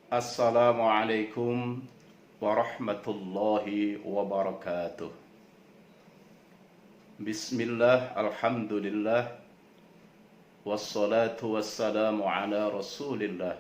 Assalamualaikum warahmatullahi wabarakatuh. Bismillah, alhamdulillah, wassalatu wassalamu ala rasulillah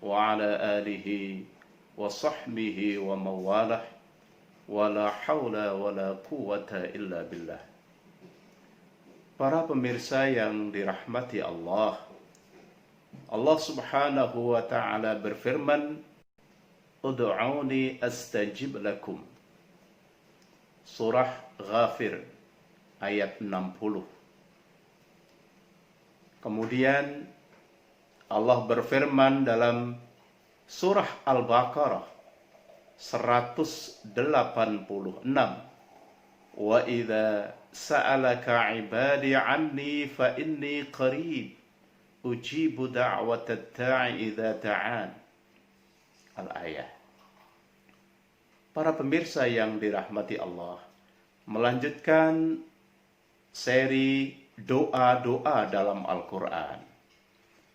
wa ala alihi wa sahbihi wa mawalah wa la hawla wa la quwata illa billah. Para pemirsa yang dirahmati Allah, Allah subhanahu wa ta'ala berfirman, Ud'uni astajib lakum. Surah Ghafir ayat 60. Kemudian Allah berfirman dalam surah Al-Baqarah 186, Wa idza sa'alaka 'ibadi 'anni fa inni qarib ujibu da'watat da'i idza da'an. Al-ayah. Para pemirsa yang dirahmati Allah, melanjutkan seri doa-doa dalam Al-Quran.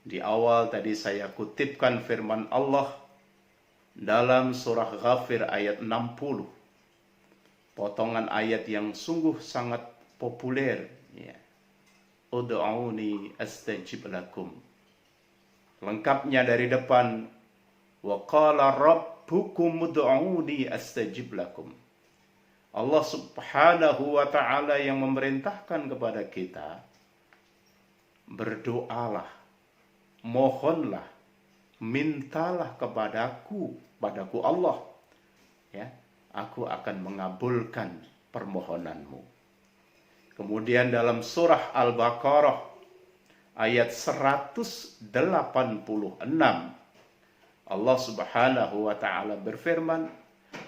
Di awal tadi saya kutipkan firman Allah dalam surah Ghafir ayat 60. Potongan ayat yang sungguh sangat populer, ya. Ud'uni astajib lakum. Lengkapnya dari depan, wa qala rabbukum ud'uni astajib lakum. Allah subhanahu wa ta'ala yang memerintahkan kepada kita, berdoalah, mohonlah, mintalah padaku Allah, ya, aku akan mengabulkan permohonanmu. Kemudian dalam surah Al-Baqarah ayat 186, Allah subhanahu wa ta'ala berfirman,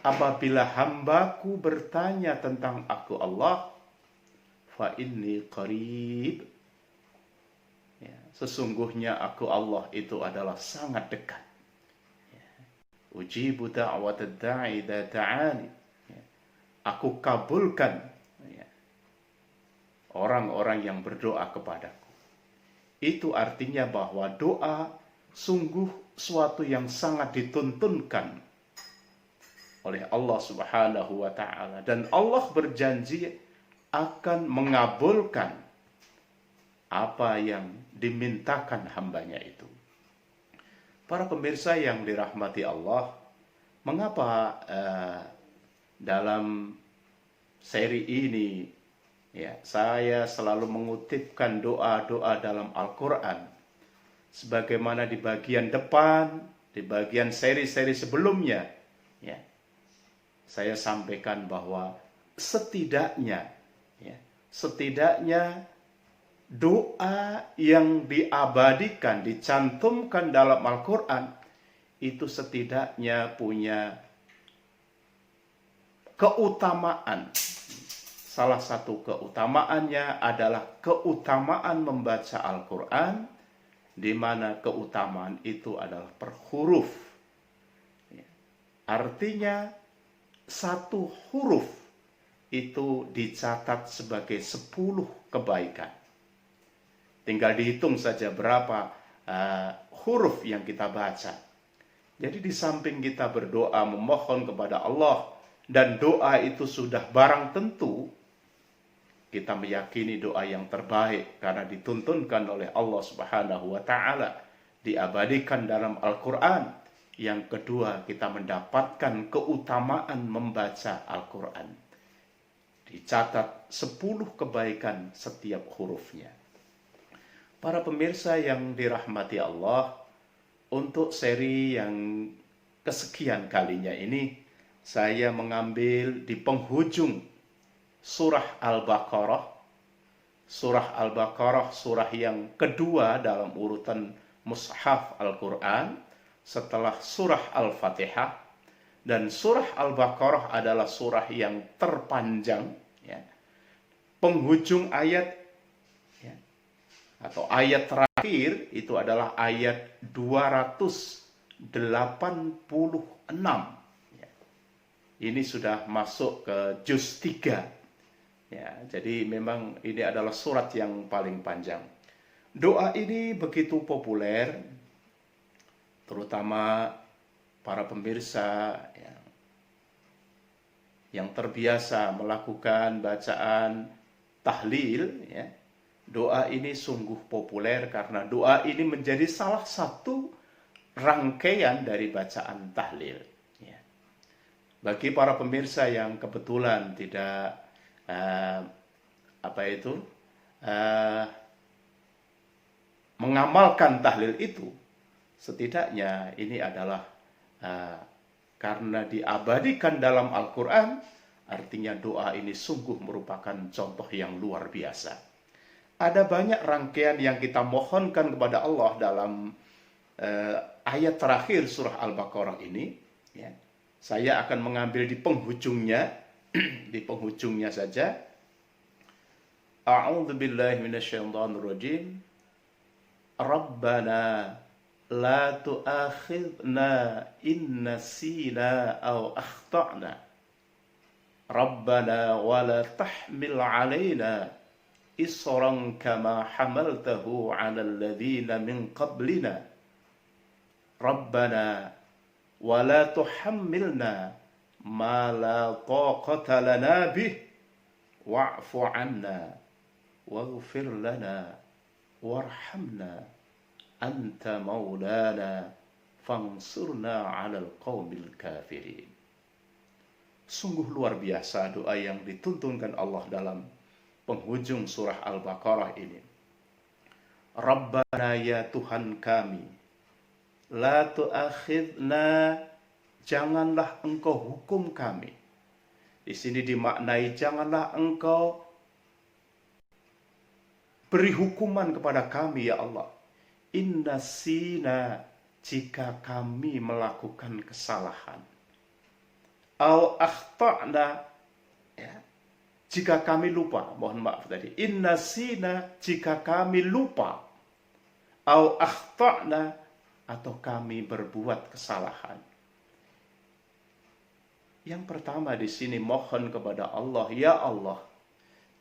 apabila hambaku bertanya tentang aku Allah, fa inni qarib, ya, sesungguhnya aku Allah itu adalah sangat dekat. Ya. Ujibu da'watad da'i idza da'ani. Ya. Aku kabulkan, ya, orang-orang yang berdoa kepadaku. Itu artinya bahwa doa sungguh suatu yang sangat dituntunkan oleh Allah subhanahu wa ta'ala. Dan Allah berjanji akan mengabulkan apa yang dimintakan hambanya itu. Para pemirsa yang dirahmati Allah, mengapa dalam seri ini, ya, saya selalu mengutipkan doa-doa dalam Al-Quran, sebagaimana di bagian depan, di bagian seri-seri sebelumnya, ya, saya sampaikan bahwa setidaknya doa yang diabadikan, dicantumkan dalam Al-Quran, itu setidaknya punya keutamaan. Salah satu keutamaannya adalah keutamaan membaca Al-Quran, di mana keutamaan itu adalah per huruf. Artinya satu huruf itu dicatat sebagai 10 kebaikan. Tinggal dihitung saja berapa huruf yang kita baca. Jadi di samping kita berdoa memohon kepada Allah, dan doa itu sudah barang tentu, kita meyakini doa yang terbaik karena dituntunkan oleh Allah subhanahu wa ta'ala, diabadikan dalam Al-Quran. Yang kedua, kita mendapatkan keutamaan membaca Al-Quran. Dicatat 10 kebaikan setiap hurufnya. Para pemirsa yang dirahmati Allah, untuk seri yang kesekian kalinya ini, saya mengambil di penghujung surah Al-Baqarah. Surah Al-Baqarah surah yang kedua dalam urutan mushaf Al-Quran setelah surah Al-Fatihah. Dan surah Al-Baqarah adalah surah yang terpanjang, ya. Penghujung ayat, ya, atau ayat terakhir itu adalah ayat 286. Ya. Ini sudah masuk ke juz 3. Ya, jadi memang ini adalah surat yang paling panjang. Doa ini begitu populer, terutama para pemirsa yang terbiasa melakukan bacaan tahlil, ya, doa ini sungguh populer karena doa ini menjadi salah satu rangkaian dari bacaan tahlil. Ya. Bagi para pemirsa yang kebetulan tidak mengamalkan tahlil itu, setidaknya ini adalah karena diabadikan dalam Al-Quran, artinya doa ini sungguh merupakan contoh yang luar biasa. Ada banyak rangkaian yang kita mohonkan kepada Allah dalam ayat terakhir surah Al-Baqarah ini. Ya. Saya akan mengambil di penghujungnya, di penghujungnya saja. A'udzu billahi minasyaitonir rajim. Rabbana la tu'akhidna in nasina aw akhtana. Rabbana wa la tahmil 'alaina isran kama hamaltahu 'alal ladzina min qablina. Rabbana wa la tuhammilna ma la taqata lana bih wa'fu 'anna waghfir lana warhamna anta maulana fansurna 'alal qaumil kafirin. Sungguh luar biasa doa yang dituntunkan Allah dalam penghujung surah Al-Baqarah ini. Rabbana, ya Tuhan kami, la tu'akhidna, janganlah engkau hukum kami. Di sini dimaknai janganlah engkau beri hukuman kepada kami, ya Allah. Inna sina, jika kami melakukan kesalahan. Au akhtana, ya, jika kami lupa, mohon maaf tadi. Inna sina, jika kami lupa. Au akhtana, atau kami berbuat kesalahan. Yang pertama di sini mohon kepada Allah, ya Allah,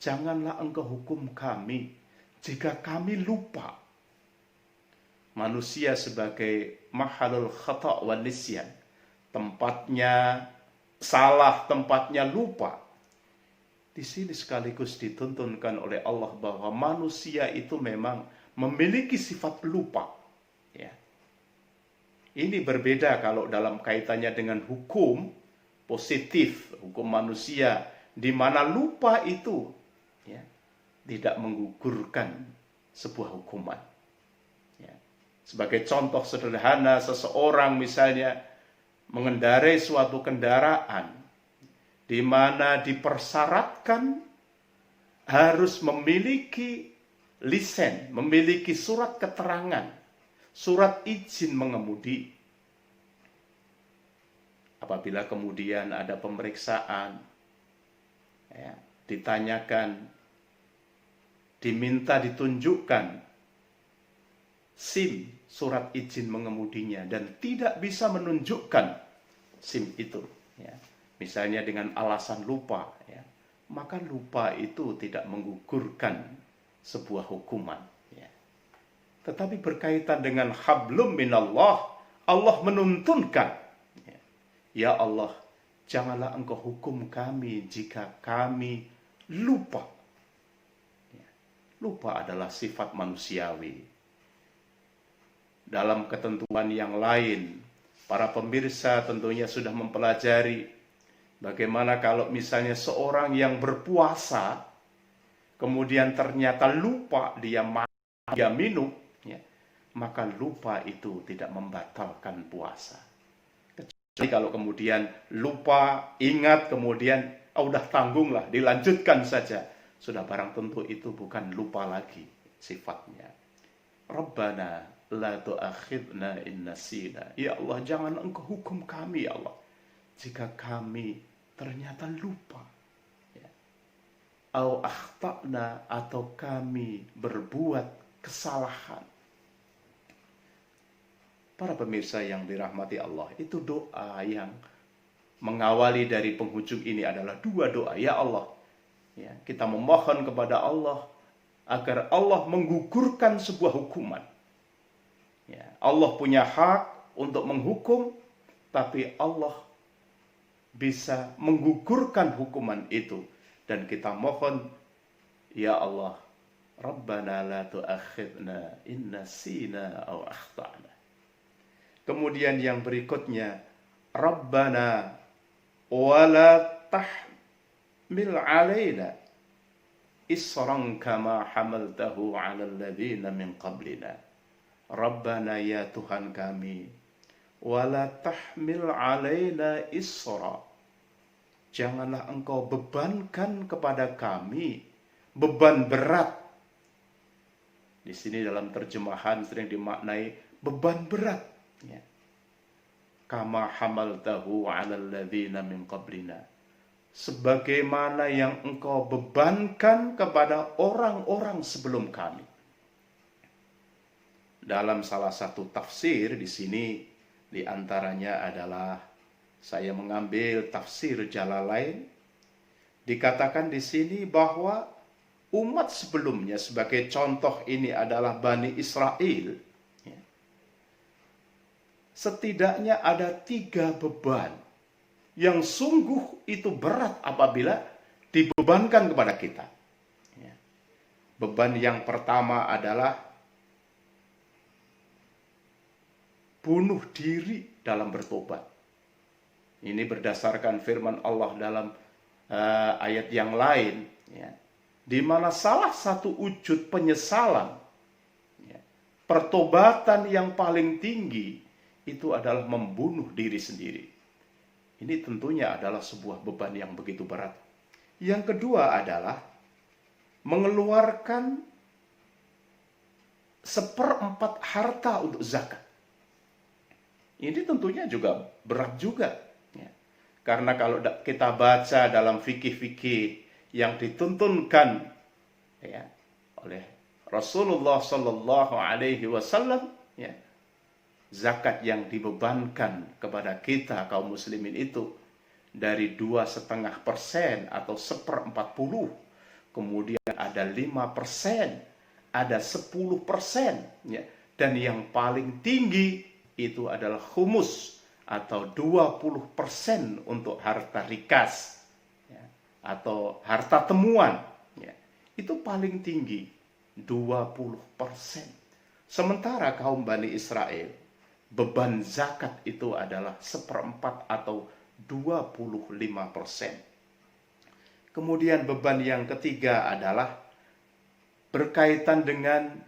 janganlah engkau hukum kami jika kami lupa. Manusia sebagai mahalul khata' wa nisyan, tempatnya salah, tempatnya lupa. Di sini sekaligus dituntunkan oleh Allah bahwa manusia itu memang memiliki sifat lupa. Ya. Ini berbeda kalau dalam kaitannya dengan hukum positif, hukum manusia, di mana lupa itu ya, tidak menggugurkan sebuah hukuman. Sebagai contoh sederhana, seseorang misalnya mengendarai suatu kendaraan di mana dipersyaratkan harus memiliki lisen, memiliki surat keterangan, surat izin mengemudi. Apabila kemudian ada pemeriksaan, ya, ditanyakan, diminta ditunjukkan SIM, surat izin mengemudinya, dan tidak bisa menunjukkan SIM itu, ya, misalnya dengan alasan lupa, ya, maka lupa itu tidak menggugurkan sebuah hukuman. Ya. Tetapi berkaitan dengan hablum minallah, Allah menuntunkan, ya Allah, janganlah engkau hukum kami jika kami lupa. Ya. Lupa adalah sifat manusiawi. Dalam ketentuan yang lain, para pemirsa tentunya sudah mempelajari bagaimana kalau misalnya seorang yang berpuasa, kemudian ternyata lupa dia makan, dia minum, ya, maka lupa itu tidak membatalkan puasa. Kecuali kalau kemudian lupa, ingat, kemudian udah tanggunglah, dilanjutkan saja. Sudah barang tentu itu bukan lupa lagi sifatnya. Rabbana la tu'akhidna in nasina. Ya Allah, jangan engkau hukum kami, ya Allah, jika kami ternyata lupa. Ya. Au akhtana, atau kami berbuat kesalahan. Para pemirsa yang dirahmati Allah, itu doa yang mengawali dari penghujung ini adalah dua doa. Ya Allah, ya, kita memohon kepada Allah agar Allah menggugurkan sebuah hukuman. Ya, Allah punya hak untuk menghukum, tapi Allah bisa menggugurkan hukuman itu. Dan kita mohon, ya Allah, Rabbana la tu'akhidna in nasina aw akhtana. Kemudian yang berikutnya, Rabbana wala tahmil alaina isran kama hamaltahu 'alal ladzina min qablina. Rabbana, ya Tuhan kami, wala tahmil alaina isra. Janganlah engkau bebankan kepada kami beban berat. Di sini dalam terjemahan sering dimaknai beban berat. Ya. Kama hamaltahu 'alal ladzina min qablina. Sebagaimana yang engkau bebankan kepada orang-orang sebelum kami. Dalam salah satu tafsir di sini, di antaranya adalah saya mengambil tafsir Jalalain. Dikatakan di sini bahwa umat sebelumnya, sebagai contoh ini adalah Bani Israel, ya, setidaknya ada 3 beban yang sungguh itu berat apabila dibebankan kepada kita. Ya. Beban yang pertama adalah bunuh diri dalam bertobat. Ini berdasarkan firman Allah dalam ayat yang lain, ya, di mana salah satu wujud penyesalan, ya, pertobatan yang paling tinggi itu adalah membunuh diri sendiri. Ini tentunya adalah sebuah beban yang begitu berat. Yang kedua adalah mengeluarkan 1/4 harta untuk zakat. Ini tentunya juga berat juga. Ya. Karena kalau kita baca dalam fikih-fikih yang dituntunkan, ya, oleh Rasulullah Sallallahu Alaihi Wasallam, ya, zakat yang dibebankan kepada kita kaum muslimin itu dari 2,5% atau 1/40, kemudian ada 5%, ada 10%, ya, dan yang paling tinggi itu adalah khumus atau 20% untuk harta rikas, ya, atau harta temuan, ya. Itu paling tinggi 20%. Sementara kaum Bani Israel, beban zakat itu adalah 1/4 atau 25%. Kemudian beban yang ketiga adalah berkaitan dengan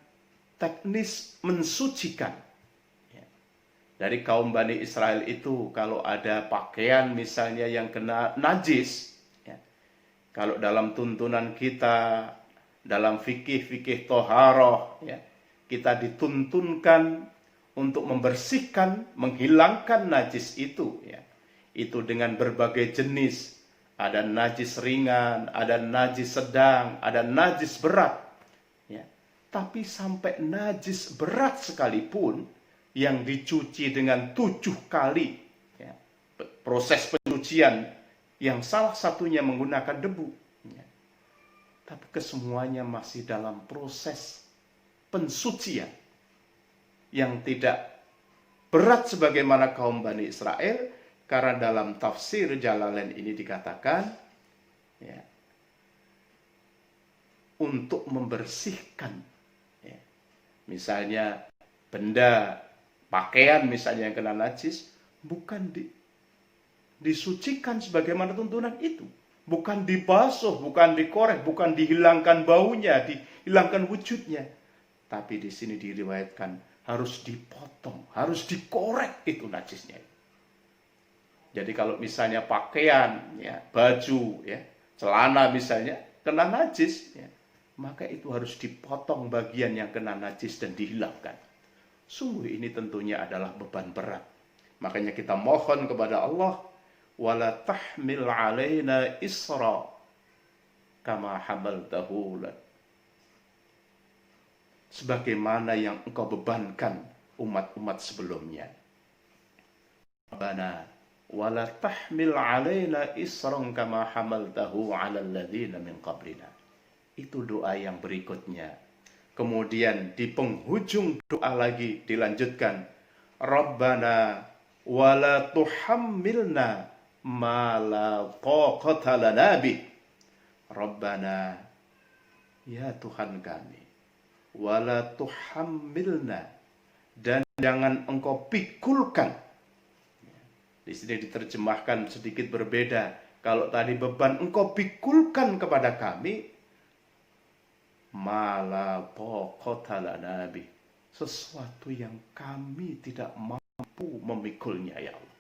teknis mensucikan. Dari kaum Bani Israel itu, kalau ada pakaian misalnya yang kena najis, ya, kalau dalam tuntunan kita, dalam fikih-fikih toharoh, ya, kita dituntunkan untuk membersihkan, menghilangkan najis itu, ya, itu dengan berbagai jenis. Ada najis ringan, ada najis sedang, ada najis berat, ya. Tapi sampai najis berat sekalipun, yang dicuci dengan 7 kali, ya, proses pencucian yang salah satunya menggunakan debu, ya. Tapi kesemuanya masih dalam proses pensucian yang tidak berat sebagaimana kaum Bani Israel, karena dalam tafsir Jalalain ini dikatakan, ya, untuk membersihkan, ya, misalnya benda pakaian misalnya yang kena najis, bukan disucikan sebagaimana tuntunan itu. Bukan dibasuh, bukan dikorek, bukan dihilangkan baunya, dihilangkan wujudnya. Tapi di sini diriwayatkan harus dipotong, harus dikorek itu najisnya. Jadi kalau misalnya pakaian, ya, baju, ya, celana misalnya kena najis, ya, maka itu harus dipotong bagian yang kena najis dan dihilangkan. Sungguh ini tentunya adalah beban berat. Makanya kita mohon kepada Allah, wala tahmil alaina isra kama hamaltahu, sebagaimana yang engkau bebankan umat-umat sebelumnya. Rabbana wala tahmil alaina isran kama hamaltahu 'alal ladzina min qablina. Itu doa yang berikutnya. Kemudian di penghujung doa lagi dilanjutkan, Rabbana wa la tuhammilna ma la taqata lana bih. Rabbana, ya Tuhan kami, wa la tuhammilna, dan jangan engkau pikulkan. Di sini diterjemahkan sedikit berbeda. Kalau tadi beban engkau pikulkan kepada kami, ma la taqata lana bih, sesuatu yang kami tidak mampu memikulnya, ya Allah.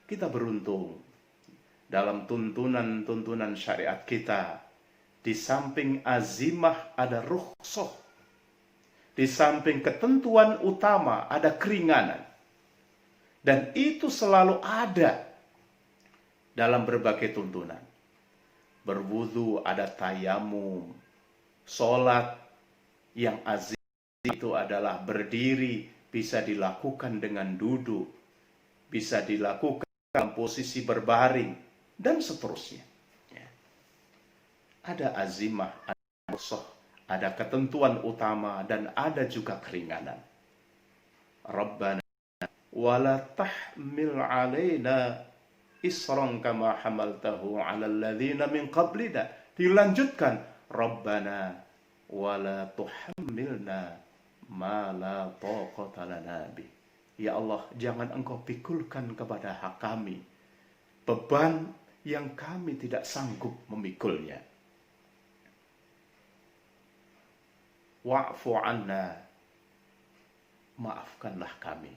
Kita beruntung dalam tuntunan syariat kita, di samping azimah ada rukhsah, di samping ketentuan utama ada keringanan, dan itu selalu ada dalam berbagai tuntunan. Berwudu ada tayamum, sholat yang azim itu adalah berdiri, bisa dilakukan dengan duduk, bisa dilakukan dalam posisi berbaring, dan seterusnya. Ada azimah, ada rukhsah, ada ketentuan utama, dan ada juga keringanan. Rabbana wala tahmil alaina isran kama hamaltahu ala alladhina min qablina. Dilanjutkan, Rabbana wala tuhammilna ma la taqata lana bih. Ya Allah, jangan engkau pikulkan kepada hak kami beban yang kami tidak sanggup memikulnya. Wa'fu anna, maafkanlah kami,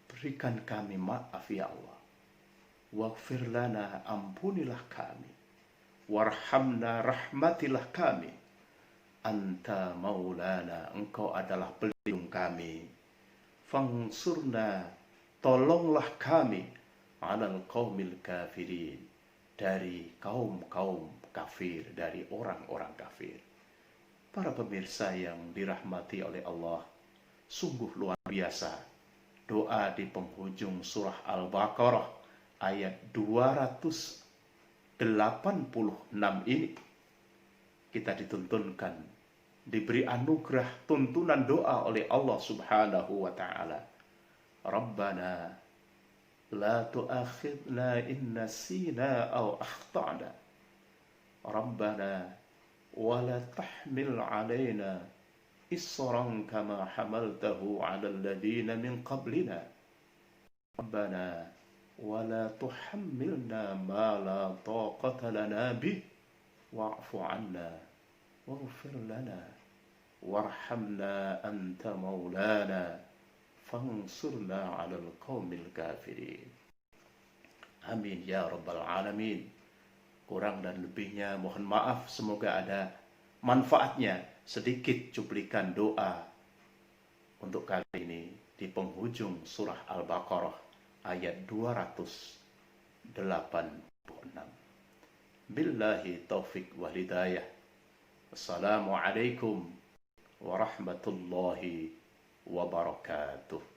berikan kami maaf ya Allah. Waghfir lana, ampunilah kami. Warhamna, rahmatilah kami. Anta maulana, engkau adalah pelindung kami. Fangsurna, tolonglah kami. Alal qaumil kafirin, dari kaum-kaum kafir, dari orang-orang kafir. Para pemirsa yang dirahmati oleh Allah, sungguh luar biasa doa di penghujung surah Al-Baqarah ayat 286 ini. Kita dituntunkan, diberi anugerah tuntunan doa oleh Allah Subhanahu wa ta'ala. Rabbana la tu'akhidna in nasina aw akhtana. Rabbana wa la tahmil alaina isran kama hamaltahu ala alladhina min qablina. Rabbana wa la tuhammilna ma la taqata lana bih wa'fu anna waghfir lana warhamna anta maulana fansurna 'alal qaumil kafirin. Amin ya rabbal alamin. Kurang dan lebihnya mohon maaf, semoga ada manfaatnya. Sedikit cuplikan doa untuk kali ini di penghujung surah Al-Baqarah ayat 286. Billahi taufik wa hidayah. Assalamualaikum warahmatullahi wabarakatuh.